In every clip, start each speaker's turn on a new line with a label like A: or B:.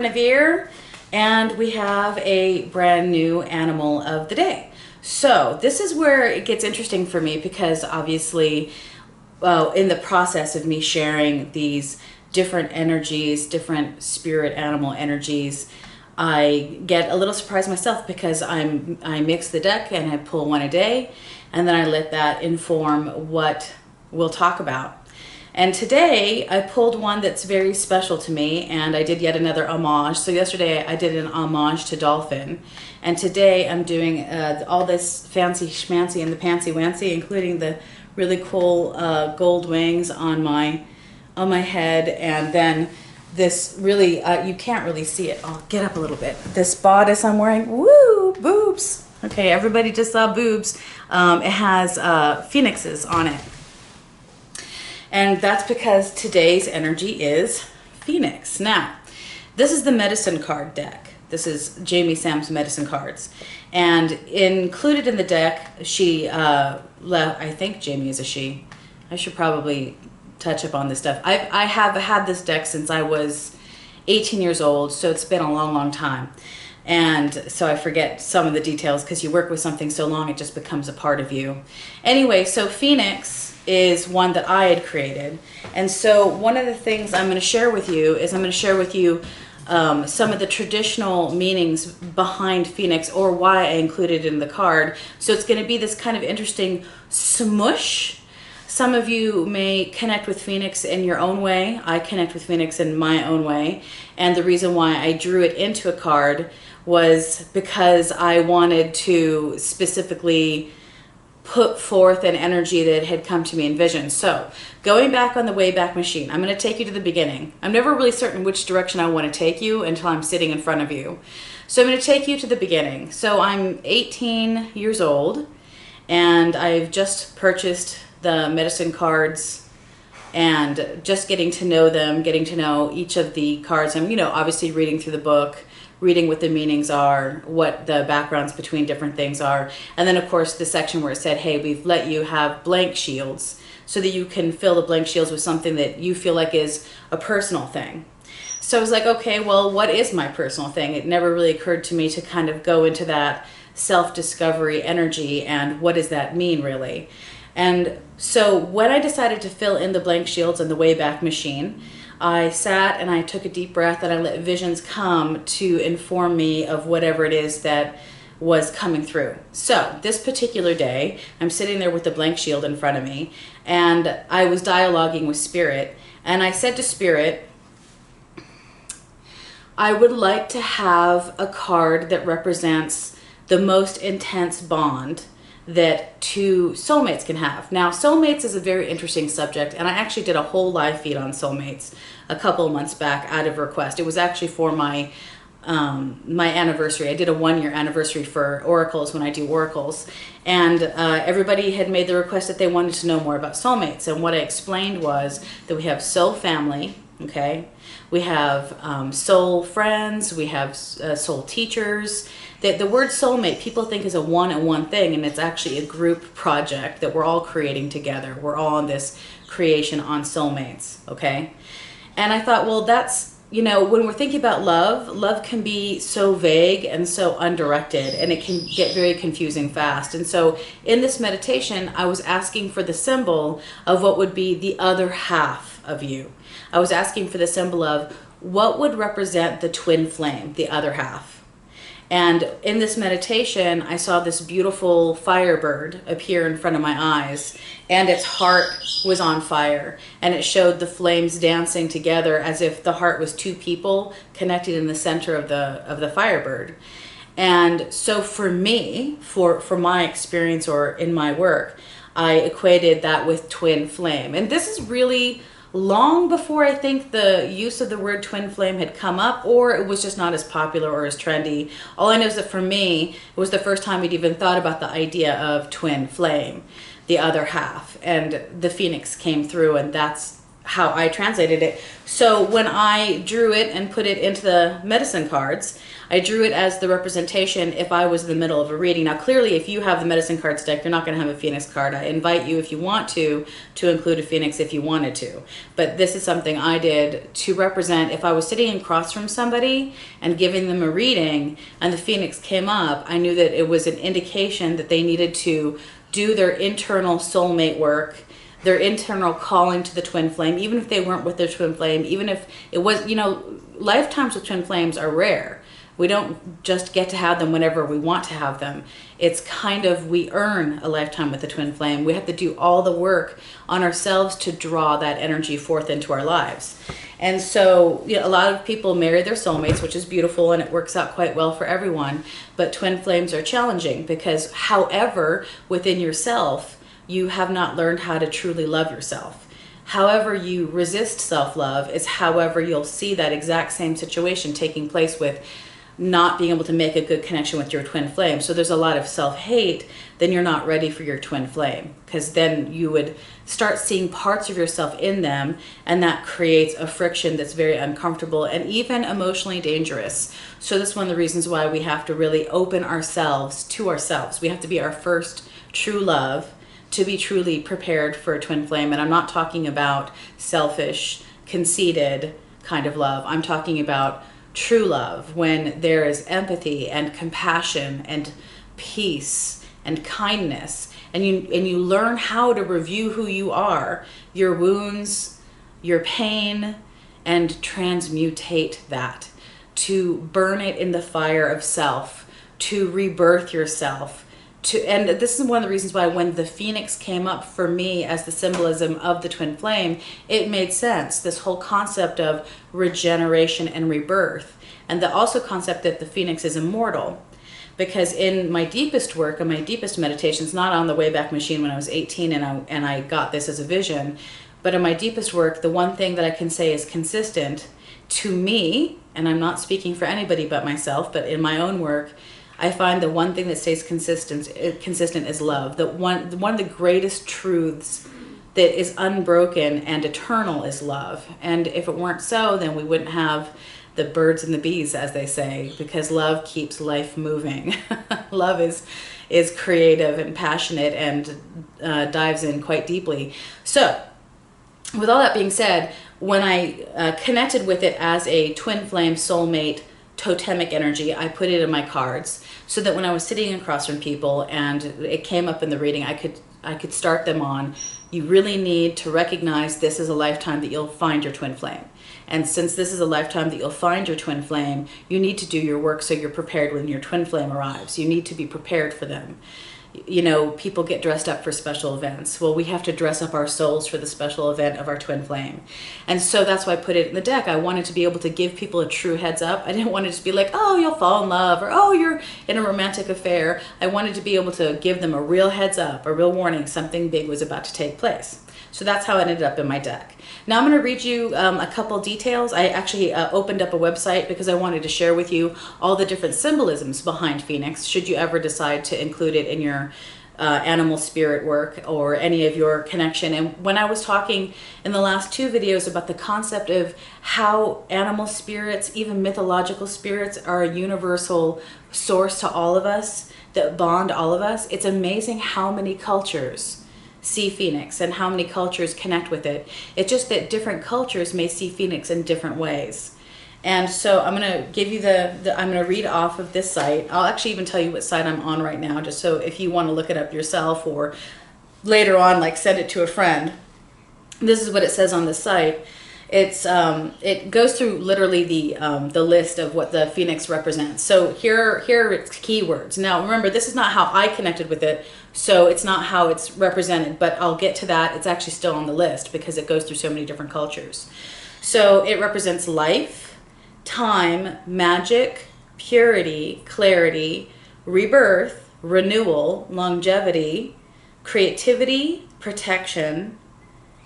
A: Guinevere, and we have a brand new animal of the day. So this is where it gets interesting for me because obviously in the process of me sharing these different energies, different spirit animal energies, I get a little surprised myself because I mix the deck and I pull one a day, and then I let that inform what we'll talk about. And today I pulled one that's very special to me, and I did yet another homage. So yesterday I did an homage to dolphin, and today I'm doing all this fancy schmancy and the pantsy wancy, including the really cool gold wings on my head, and then this really you can't really see it. I'll get up a little bit. This bodice I'm wearing, woo, boobs. Okay, everybody just saw boobs. It has phoenixes on it. And that's because today's energy is Phoenix. Now, this is the medicine card deck. This is Jamie Sam's medicine cards. And included in the deck, I think Jamie is a she. I should probably touch up on this stuff. I have had this deck since I was 18 years old, so it's been a long, long time. And so I forget some of the details because you work with something so long, it just becomes a part of you. Anyway, so Phoenix is one that I had created. And so one of the things I'm going to share with you is some of the traditional meanings behind Phoenix, or why I included it in the card. So it's going to be this kind of interesting smush. Some of you may connect with Phoenix in your own way. I connect with Phoenix in my own way. And the reason why I drew it into a card was because I wanted to specifically put forth an energy that had come to me in vision. So going back on the Wayback Machine, I'm going to take you to the beginning. I'm never really certain which direction I want to take you until I'm sitting in front of you. So I'm going to take you to the beginning. So I'm 18 years old, and I've just purchased the medicine cards and just getting to know them, getting to know each of the cards. I'm, obviously reading through the book, reading what the meanings are, what the backgrounds between different things are. And then, of course, the section where it said, hey, we've let you have blank shields so that you can fill the blank shields with something that you feel like is a personal thing. So I was like, okay, well, what is my personal thing? It never really occurred to me to kind of go into that self-discovery energy and what does that mean, really? And so when I decided to fill in the blank shields in the Wayback Machine, I sat and I took a deep breath and I let visions come to inform me of whatever it is that was coming through. So this particular day, I'm sitting there with the blank shield in front of me, and I was dialoguing with Spirit, and I said to Spirit, I would like to have a card that represents the most intense bond that two soulmates can have. Now, soulmates is a very interesting subject, and I actually did a whole live feed on soulmates a couple of months back out of request. It was actually for my anniversary. I did a 1-year anniversary for oracles when I do oracles, and everybody had made the request that they wanted to know more about soulmates. And what I explained was that we have soul family, okay? We have soul friends, we have soul teachers. The word soulmate, people think is a one-on-one thing, and it's actually a group project that we're all creating together. We're all on this creation on soulmates, okay? And I thought, well, that's, when we're thinking about love can be so vague and so undirected, and it can get very confusing fast. And so in this meditation, I was asking for the symbol of what would be the other half of you. I was asking for the symbol of what would represent the twin flame, the other half. And in this meditation, I saw this beautiful firebird appear in front of my eyes, and its heart was on fire, and it showed the flames dancing together as if the heart was two people connected in the center of the firebird. And so for me, for my experience or in my work, I equated that with twin flame. And this is really long before I think the use of the word twin flame had come up, or it was just not as popular or as trendy. All I know is that for me, it was the first time we'd even thought about the idea of twin flame, the other half, and the phoenix came through, and that's how I translated it. So when I drew it and put it into the medicine cards, I drew it as the representation if I was in the middle of a reading. Now, clearly, if you have the medicine cards deck, you're not going to have a phoenix card. I invite you, if you want to include a phoenix if you wanted to. But this is something I did to represent if I was sitting across from somebody and giving them a reading and the phoenix came up, I knew that it was an indication that they needed to do their internal soulmate work, their internal calling to the twin flame, even if they weren't with their twin flame, even if it was, you know, lifetimes with twin flames are rare. We don't just get to have them whenever we want to have them. It's kind of, we earn a lifetime with the twin flame. We have to do all the work on ourselves to draw that energy forth into our lives. And so, you know, a lot of people marry their soulmates, which is beautiful and it works out quite well for everyone. But twin flames are challenging because, however, within yourself, you have not learned how to truly love yourself. However you resist self-love is however you'll see that exact same situation taking place with not being able to make a good connection with your twin flame. So there's a lot of self-hate, then you're not ready for your twin flame, because then you would start seeing parts of yourself in them, and that creates a friction that's very uncomfortable and even emotionally dangerous. So that's one of the reasons why we have to really open ourselves to ourselves. We have to be our first true love to be truly prepared for a twin flame. And I'm not talking about selfish, conceited kind of love. I'm talking about true love, when there is empathy and compassion and peace and kindness, and you learn how to review who you are, your wounds, your pain, and transmutate that, to burn it in the fire of self, to rebirth yourself. And this is one of the reasons why when the phoenix came up for me as the symbolism of the twin flame, it made sense. This whole concept of regeneration and rebirth, and the also concept that the phoenix is immortal. Because in my deepest work and my deepest meditations, not on the Wayback Machine when I was 18 and I got this as a vision, but in my deepest work, the one thing that I can say is consistent to me, and I'm not speaking for anybody but myself, but in my own work, I find the one thing that stays consistent is love. That one of the greatest truths that is unbroken and eternal is love. And if it weren't so, then we wouldn't have the birds and the bees, as they say, because love keeps life moving. Love is creative and passionate and dives in quite deeply. So, with all that being said, when I connected with it as a twin flame soulmate totemic energy, I put it in my cards so that when I was sitting across from people and it came up in the reading, I could start them on, you really need to recognize this is a lifetime that you'll find your twin flame. And since this is a lifetime that you'll find your twin flame, you need to do your work so you're prepared when your twin flame arrives. You need to be prepared for them. You know, people get dressed up for special events. Well, we have to dress up our souls for the special event of our twin flame. And so that's why I put it in the deck. I wanted to be able to give people a true heads up. I didn't want it to be like, oh, you'll fall in love, or oh, you're in a romantic affair. I wanted to be able to give them a real heads up, a real warning, something big was about to take place. So that's how it ended up in my deck. Now I'm going to read you a couple details. I actually opened up a website because I wanted to share with you all the different symbolisms behind Phoenix, should you ever decide to include it in your animal spirit work or any of your connection. And when I was talking in the last two videos about the concept of how animal spirits, even mythological spirits, are a universal source to all of us, that bond all of us, it's amazing how many cultures see Phoenix and how many cultures connect with it. It's just that different cultures may see Phoenix in different ways. And so I'm going to give you I'm going to read off of this site. I'll actually even tell you what site I'm on right now, just so if you want to look it up yourself or later on, like, send it to a friend. This is what it says on the site. It goes through literally the list of what the Phoenix represents. So here are its keywords. Now remember, this is not how I connected with it, so it's not how it's represented, but I'll get to that. It's actually still on the list because it goes through so many different cultures. So it represents life, time, magic, purity, clarity, rebirth, renewal, longevity, creativity, protection,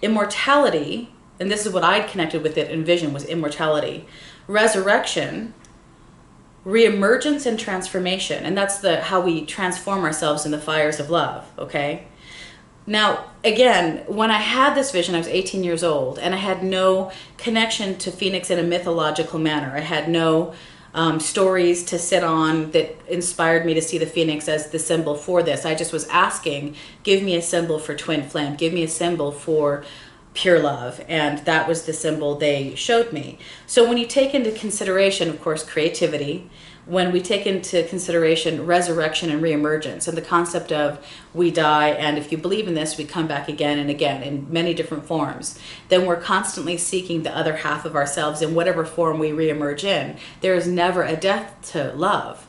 A: immortality, and this is what I'd connected with it in vision, was immortality, resurrection, reemergence, and transformation. And that's how we transform ourselves in the fires of love, okay? Now, again, when I had this vision, I was 18 years old, and I had no connection to Phoenix in a mythological manner. I had no stories to sit on that inspired me to see the Phoenix as the symbol for this. I just was asking, give me a symbol for twin flame, give me a symbol for pure love, and that was the symbol they showed me. So when you take into consideration, of course, creativity, when we take into consideration resurrection and reemergence and the concept of we die, and if you believe in this, we come back again and again in many different forms, then we're constantly seeking the other half of ourselves in whatever form we reemerge in. There is never a death to love.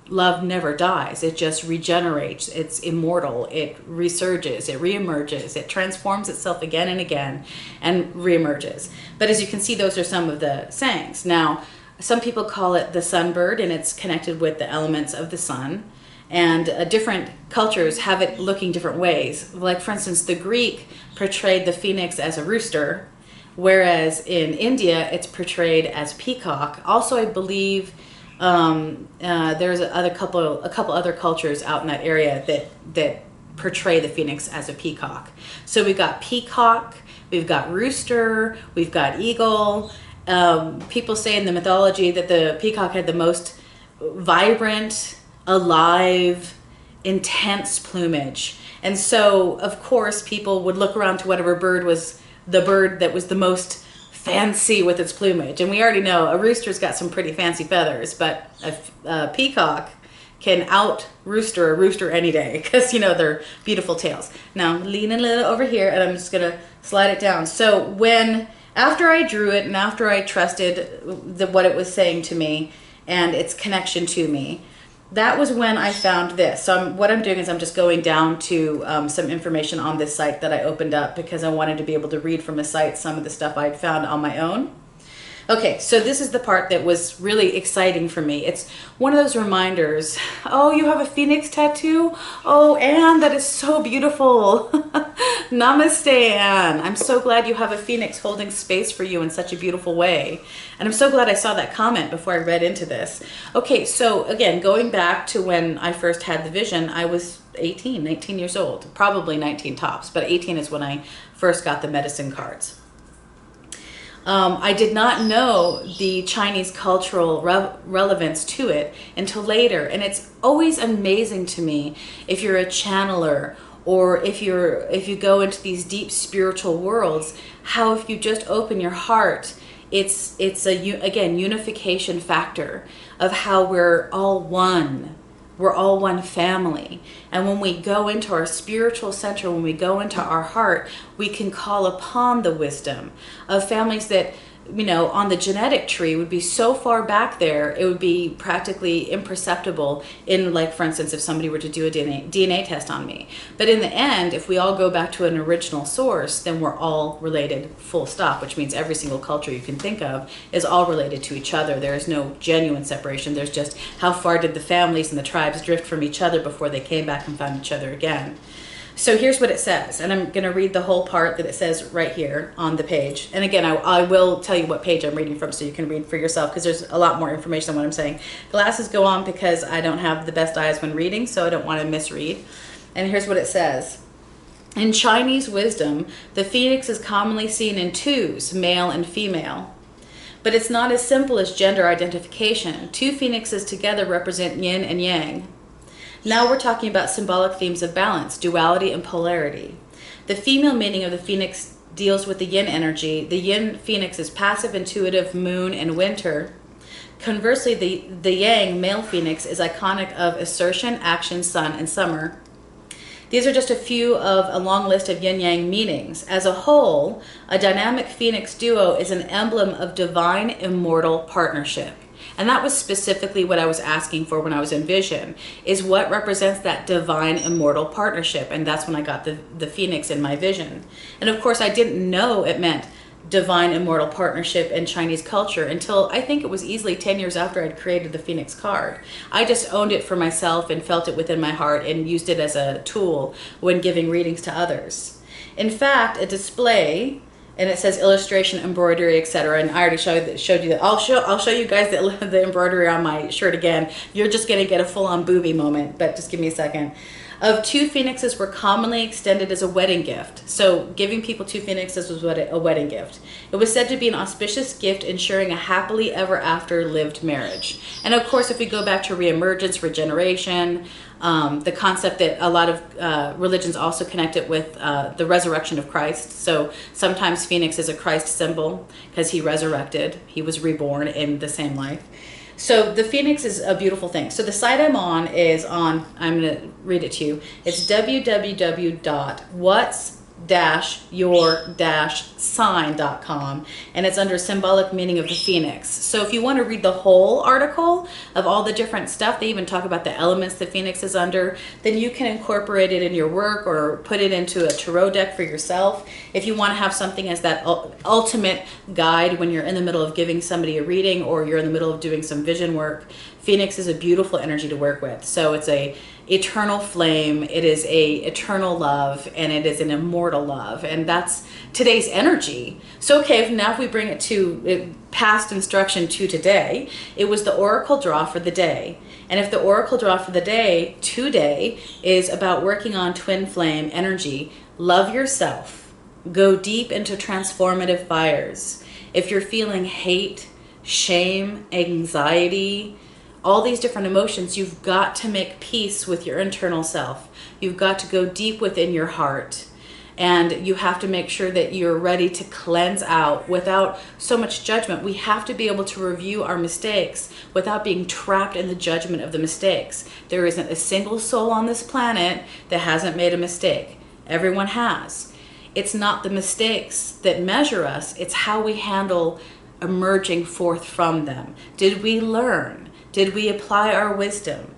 A: Love never dies. It just regenerates. It's immortal. It resurges. It reemerges. It transforms itself again and again and reemerges. But as you can see, those are some of the sayings. Now, some people call it the sunbird, and it's connected with the elements of the sun. And different cultures have it looking different ways. Like, for instance, the Greek portrayed the phoenix as a rooster, whereas in India, it's portrayed as peacock. Also, I believe there's a couple other cultures out in that area that portray the phoenix as a peacock. So we've got peacock, we've got rooster, we've got eagle. People say in the mythology that the peacock had the most vibrant, alive, intense plumage. And so, of course, people would look around to whatever bird was the bird that was the most fancy with its plumage. And we already know a rooster's got some pretty fancy feathers, but a peacock can out rooster a rooster any day because, you know, they're beautiful tails. Now, leaning a little over here, and I'm just going to slide it down. So after I drew it and after I trusted what it was saying to me and its connection to me, that was when I found this. So what I'm doing is I'm just going down to some information on this site that I opened up because I wanted to be able to read from a site some of the stuff I'd found on my own. Okay, so this is the part that was really exciting for me. It's one of those reminders. Oh, you have a phoenix tattoo? Oh, Anne, that is so beautiful. Namaste, Anne. I'm so glad you have a phoenix holding space for you in such a beautiful way. And I'm so glad I saw that comment before I read into this. Okay, so again, going back to when I first had the vision, I was 19 years old. Probably 19 tops, but 18 is when I first got the medicine cards. I did not know the Chinese cultural relevance to it until later. And it's always amazing to me if you're a channeler or if you go into these deep spiritual worlds, how if you just open your heart, it's again, unification factor of how we're all one. We're all one family. And when we go into our spiritual center, when we go into our heart, we can call upon the wisdom of families that, you know, on the genetic tree would be so far back there, it would be practically imperceptible in, like, for instance, if somebody were to do a DNA test on me. But in the end, if we all go back to an original source, then we're all related, full stop, which means every single culture you can think of is all related to each other. There is no genuine separation. There's just how far did the families and the tribes drift from each other before they came back and found each other again. So here's what it says, and I'm going to read the whole part that it says right here on the page. And again, I will tell you what page I'm reading from so you can read for yourself because there's a lot more information on what I'm saying. Glasses go on because I don't have the best eyes when reading, so I don't want to misread. And here's what it says. In Chinese wisdom, the phoenix is commonly seen in twos, male and female. But it's not as simple as gender identification. Two phoenixes together represent yin and yang. Now we're talking about symbolic themes of balance, duality, and polarity. The female meaning of the phoenix deals with the yin energy. The yin phoenix is passive, intuitive, moon, and winter. Conversely, the yang male phoenix is iconic of assertion, action, sun, and summer. These are just a few of a long list of yin-yang meanings. As a whole, a dynamic phoenix duo is an emblem of divine immortal partnership. And that was specifically what I was asking for when I was in vision, is what represents that divine immortal partnership. And that's when I got the phoenix in my vision. And of course, I didn't know it meant divine immortal partnership in Chinese culture until I think it was easily 10 years after I'd created the phoenix card. I just owned it for myself and felt it within my heart and used it as a tool when giving readings to others. In fact, a display, and it says illustration, embroidery, etc. And I already showed you that. I'll show you guys the embroidery on my shirt again. You're just gonna get a full-on booby moment, but just give me a second. Of 2 phoenixes were commonly extended as a wedding gift. So giving people 2 phoenixes was a wedding gift. It was said to be an auspicious gift ensuring a happily ever after lived marriage. And of course, if we go back to reemergence, regeneration, the concept that a lot of religions also connect it with the resurrection of Christ. So sometimes phoenix is a Christ symbol because he resurrected. He was reborn in the same life. So the phoenix is a beautiful thing. So the site I'm on is on, I'm going to read it to you. It's www.what's-your-sign.com, and it's under symbolic meaning of the phoenix. So if you want to read the whole article of all the different stuff, they even talk about the elements the phoenix is under, then you can incorporate it in your work or put it into a tarot deck for yourself. If you want to have something as that ultimate guide when you're in the middle of giving somebody a reading or you're in the middle of doing some vision work, phoenix is a beautiful energy to work with. So it's a eternal flame, it is a eternal love, and it is an immortal love, and that's today's energy. So okay, if we bring it to past instruction to today, it was the oracle draw for the day. And if the oracle draw for the day today is about working on twin flame energy, love yourself, go deep into transformative fires. If you're feeling hate, shame, anxiety, all these different emotions, you've got to make peace with your internal self. You've got to go deep within your heart. And you have to make sure that you're ready to cleanse out without so much judgment. We have to be able to review our mistakes without being trapped in the judgment of the mistakes. There isn't a single soul on this planet that hasn't made a mistake. Everyone has. It's not the mistakes that measure us. It's how we handle emerging forth from them. Did we learn? Did we apply our wisdom?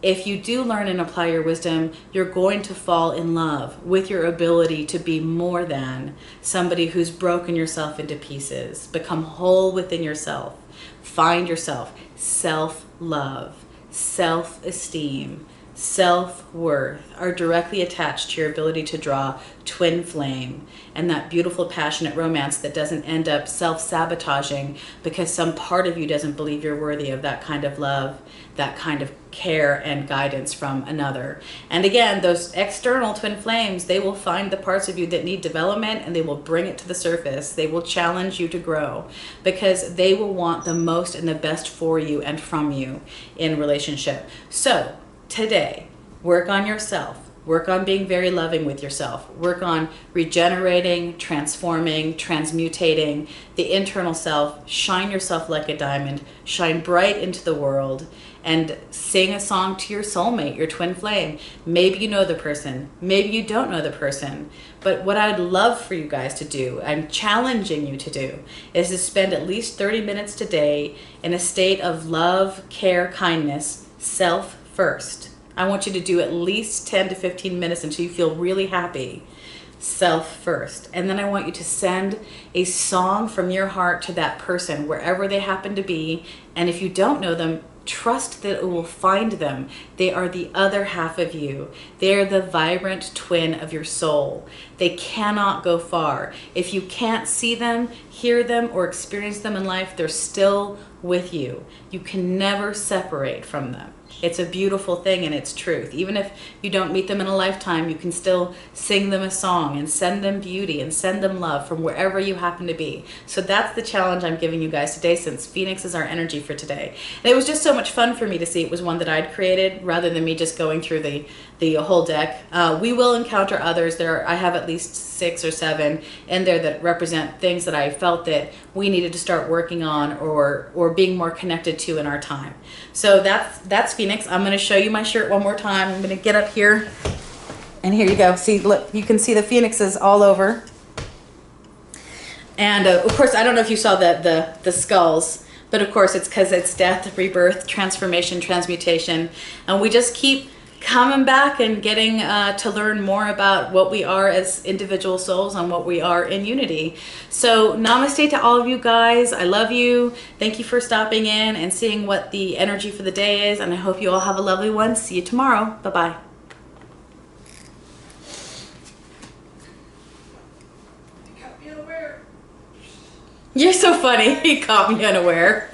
A: If you do learn and apply your wisdom, you're going to fall in love with your ability to be more than somebody who's broken yourself into pieces. Become whole within yourself. Find yourself. Self-love, self-esteem, self-worth are directly attached to your ability to draw twin flame and that beautiful passionate romance that doesn't end up self-sabotaging because some part of you doesn't believe you're worthy of that kind of love, that kind of care and guidance from another. And again, those external twin flames, they will find the parts of you that need development and they will bring it to the surface. They will challenge you to grow because they will want the most and the best for you and from you in relationship. So today, work on yourself. Work on being very loving with yourself. Work on regenerating, transforming, transmutating the internal self. Shine yourself like a diamond. Shine bright into the world and sing a song to your soulmate, your twin flame. Maybe you know the person. Maybe you don't know the person. But what I'd love for you guys to do, I'm challenging you to do, is to spend at least 30 minutes today in a state of love, care, kindness, self first. I want you to do at least 10 to 15 minutes until you feel really happy. Self first. And then I want you to send a song from your heart to that person, wherever they happen to be. And if you don't know them, trust that it will find them. They are the other half of you. They are the vibrant twin of your soul. They cannot go far. If you can't see them, hear them, or experience them in life, they're still with you. You can never separate from them. It's a beautiful thing and it's truth. Even if you don't meet them in a lifetime, you can still sing them a song and send them beauty and send them love from wherever you happen to be. So that's the challenge I'm giving you guys today, since Phoenix is our energy for today. And it was just so much fun for me to see it was one that I'd created rather than me just going through the whole deck. We will encounter others. I have at least 6 or 7 in there that represent things that I felt that we needed to start working on or being more connected to in our time. So that's Phoenix. I'm going to show you my shirt one more time. I'm going to get up here, and here you go. See, look, you can see the phoenixes all over. And of course, I don't know if you saw the skulls, but of course it's because it's death, rebirth, transformation, transmutation, and we just keep coming back and getting to learn more about what we are as individual souls and what we are in unity. So namaste to all of you guys. I love you. Thank you for stopping in and seeing what the energy for the day is, and I hope you all have a lovely one. See you tomorrow. Bye-bye. You're so funny. He caught me unaware.